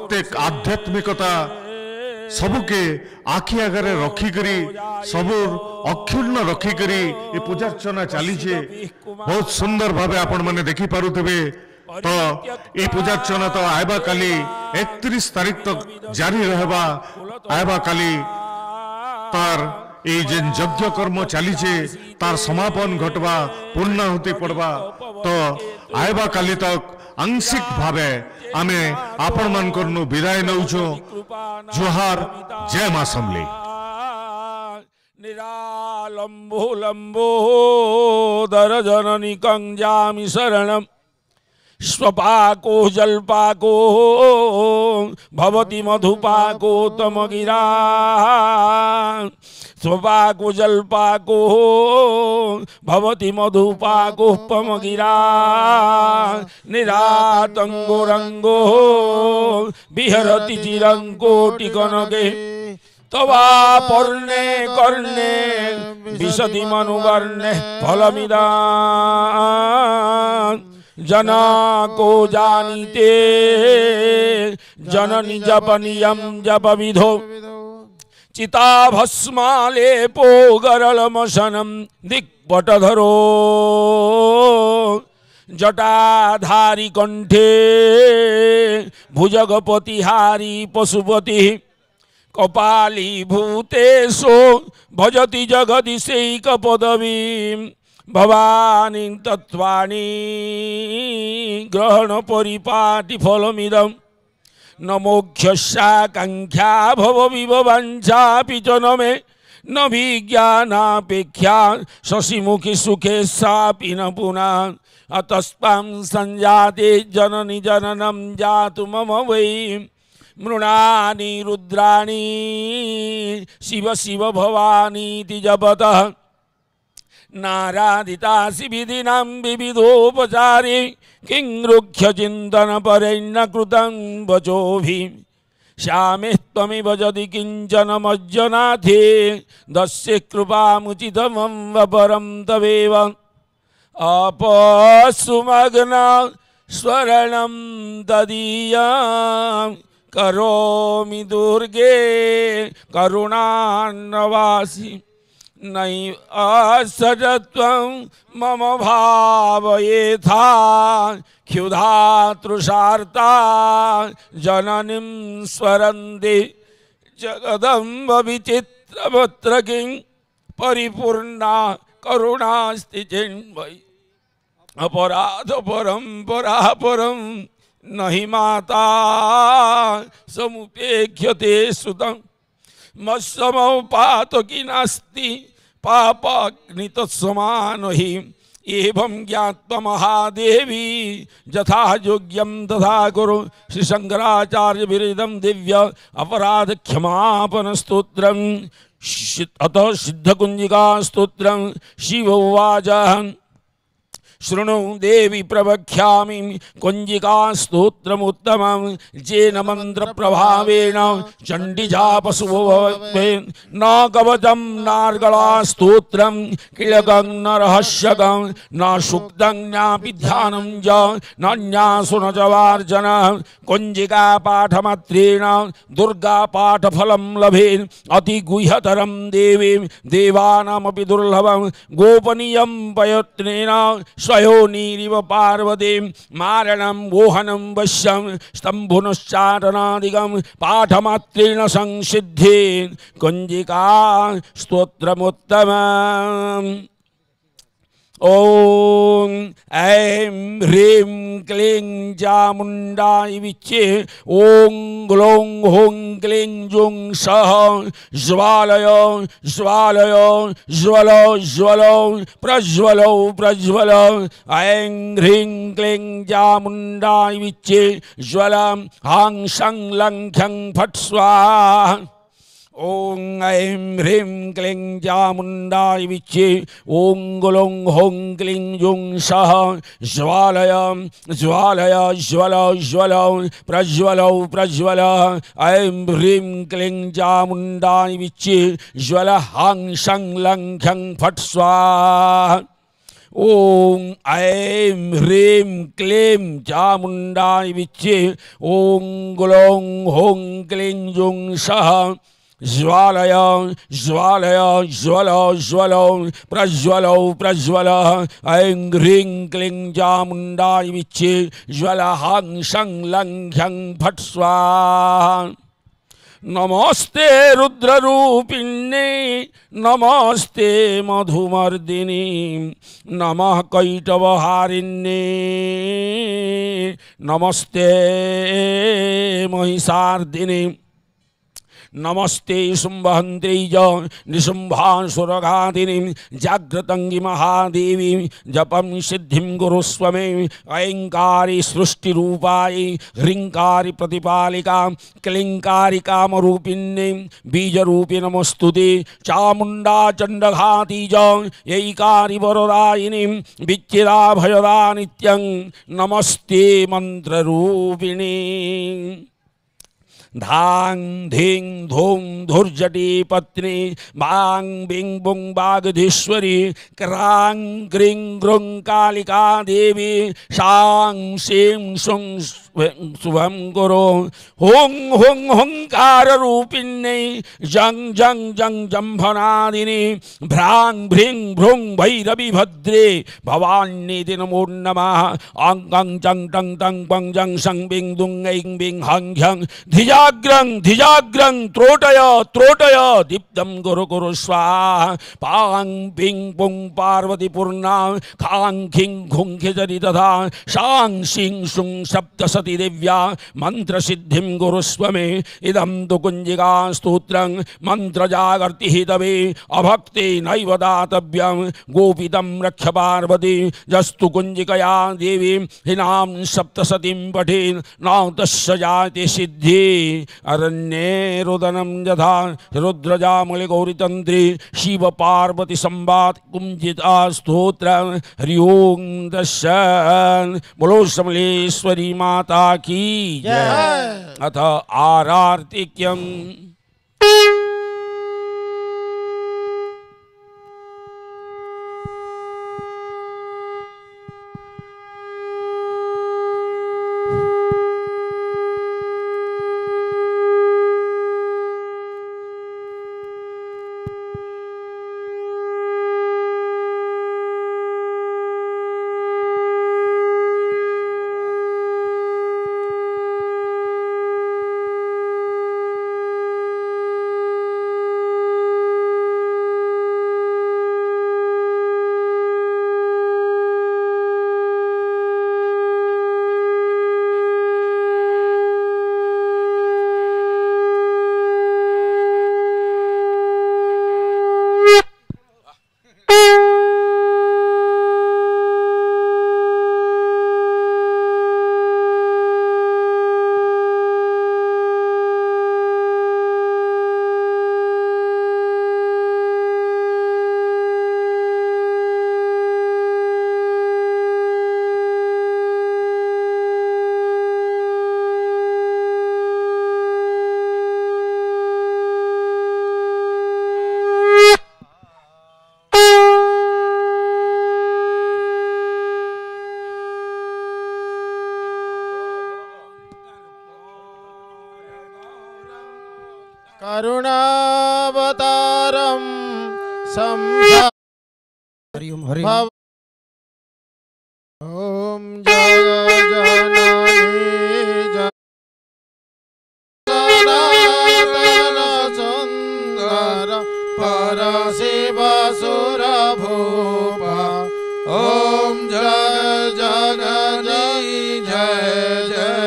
प्रत्येक आध्यात्मिकता सबके आखि आगे रखिकरी सबू अक्षुण्ण रखिकरी ये पूजार्चना चलीचे बहुत सुंदर भावे आपण मैंने देखी पारुथिबे। तो ये पूजार्चना तो आयबा काली 31 तारीख तक जारी रहबा। आयबा काली तार ये जेन यज्ञ कर्म चलीचे तार समापन घटवा पूर्णाहुति पड़वा। तो आयबा काली तक आंशिक भावे आमे आपण मानकरनु विदाय नउछो। जोहार, जय मां समली। निरालंबो लंबो दर जननी कंजामि शरणम स्वपाको जलपाको भवति मधुपाको तमगिरा स्वपाको जलपाको भवति मधुपाको पमगिरा निरातंगो रंगो विहरति चिरंकोटि कनके तवा पर्णे कर्णे विशति मनुवर्णे फलमिदा जना को जानीते जननी जपनियम जप विधो चिता भस्मालेपो गरलमशनम दिक्पटधरो जटाधारी कंठे भुजगपतिहारी पशुपति कपाली भूतेशो भजति जगदीशैक पदवी भवानी तत्वाणी ग्रहण परिपाटी फलमिदं न मोक्षस्याकांक्षा भव विभवांछापि च न मे न विज्ञानापेक्षा शशिमुखी सुखे सापि न पुनः अतस्त्वां संजाते जननी जननं जातु मम वै मृणानि रुद्राणि शिव शिव भवानीति जपतः नाराधितासि विधिनां विविधोपचारे किं रुक्ष चिंतन परेण कृतं वचोभिः श्यामे त्वमिव यदि किंचन मज्जनाथे दस्य कृपामुचितमं वपरं तवेव अपसुमग्न स्वरणं तदीयं करोमि दुर्गे करुणान्नवासि नैव असजत्वं मम भावयेथा क्षुधा तृषार्ता जननीं स्वरन्ति जगदम्ब विचित्रवत्र किं परिपूर्णा करुणास्ति चिन्मयि अपराध परं परापरं नहि माता समुपेक्ष्यते सुतं मत्समौ पातकी नास्ति पापाग्नि तत्समान हि एवं ज्ञात्वा महादेवी यथा योग्यं तथा कुरु। श्री शंकराचार्य विरचितं दिव्य अपराध क्षमापन स्तोत्रं अतः सिद्धकुंजिका स्तोत्रं शिव उवाच शृणु देवी प्रवक्ष्यामि कुंजिका स्तोत्रमुत्तमं जेन मंत्र प्रभावेन चंडी जापसुभवे न कवचं नार्गला स्तोत्रं किलकं न रहस्यकं न सूक्तं न्यापि ध्यानं च न न्यासो न च वार्जनं कुंजिका पाठमात्रेण दुर्गा पाठफलं लभेत् अति गुह्यतरं देवी देवानामपि दुर्लभं गोपनीयं प्रयत्नेन स्वयोनिरिव पार्वती मारणं मोहनं वश्यं स्तम्भुनश्चाटनादिकं पाठमात्रेण संसिद्धि कुंजिका स्तोत्रमुत्तमम्। ओम ऐं ह्रीं क्लीं चामुण्डाय विच्चे ओं ग्लौं हों क्लीं जुं सः ज्वालय ज्वालय ज्वलो ज्वलो प्रज्वलो प्रज्वल ऐं ह्रीं क्लीं चामुण्डाय विच्चे ज्वलं हां शं लं ख्यं फट् स्वाहा। ओं ऐं ह्रीं क्लीं चामुण्डाय विच्चे ओं ग्लौं हों क्लीं जुं सः ज्वालय ज्वालय ज्वल ज्वल प्रज्वल प्रज्वल ऐं ह्रीं क्लीं चामुण्डाय विच्चे ज्वल हां शं लं ख्यं फट् स्वाहा। ओम ऐं ह्रीं क्लीं चामुण्डाय विच्चे ओं ग्लौं हों क्लीं जुं सः ज्वालय ज्वालय ज्वल ज्वल प्रज्वल प्रज्वल ऐं ह्रीं क्लीं चामुण्डाय विच्चे ज्वल हां शं लं ह्यं फट् स्वाहा। नमस्ते रुद्ररूपिण्ये नमस्ते मधुमर्दिनी नमः कैटवहारिण्ये नमस्ते महिषार्दिनी नमस्ते शुंभहंत्रीज निशुंभासुरघातिनी जाग्रतंगी महादेवी जपम सिद्धिं गुरुस्वमे ऐंकारी सृष्टिरूपाय ह्रींकारी प्रतिपालिका क्लींकारी कामरूपिण्ये बीजरूपी नमस्तुते चामुंडा चंडघातीज ऐकारी वरदायिनी विच्चिदा भयदा नित्यं नमस्ते मंत्ररूपिणी। धांग धीं धूं धुर्जटी पत्नी बांग बिंग बुंग बागधीश्वरी क्रांग ग्रीं ग्रुं कालिका देवी शांग सीं सुं शुभं गुरु हुं हुं हुंकार रूपिण्ये जं जं जं जंभनादिनी भ्रांग भ्रीं भ्रूं भैरवी भद्रे भवान्येति नमो नमः। अंग अंग जं टं टं पं जं सं बिंग दुं ऐं बिंग हं ह्यं धिजाग्रं धिजाग्रं त्रोटय त्रोटय दीप्तं गुरु गुरु स्वाहा। पां पिं पुं पार्वती पूर्णा खां खिं खुं खिजरि तथा शां शिं सुं सप्तशती दिव्या मंत्र सिद्धिं गुरुस्वमे। इदं तु कुंजिका स्तोत्रं मंत्र जागर्ति हितवे अभक्ति नैव दातव्यं गोपितं रक्ष पार्वती जस्तु कुंजिकया देवी हिनां सप्तशतीं पठेन् न तस्य जायते सिद्धि। अरण्ये रुदनं यथा रुद्रजामलि गौरीतंत्री शिव पार्वती संवाद कुंजिता स्तोत्र हरि ओं दर्शन। बोलो समलेश्वरी माता की जय। अथ आरार्तिक्यम्। करुणावतारं हरि ओम हरि संभव ओम जगजननी जनार्दन सुंदर परशिव सुरभूप ओम जय जगजननी जय जय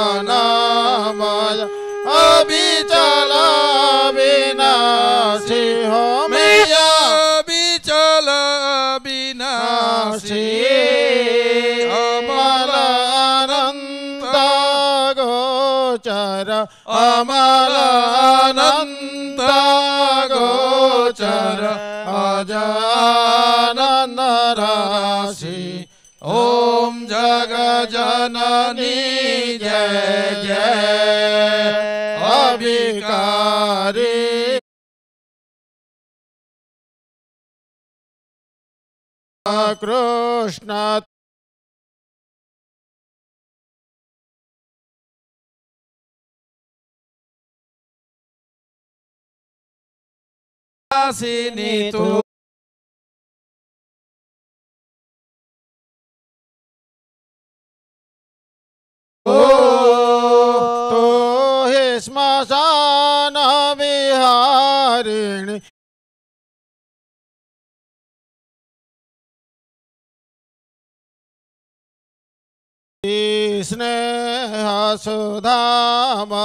आदिनामय अविचल विनाशी हो मैया विचल विनाशी अमल अनंत गोचर अमल अनंत गोचर अजानन राशि ओम जगजननी जय जय अविकारी कृष्ण सिनीतु तो हे श्मशान विहारिणी स्नेह सुधाम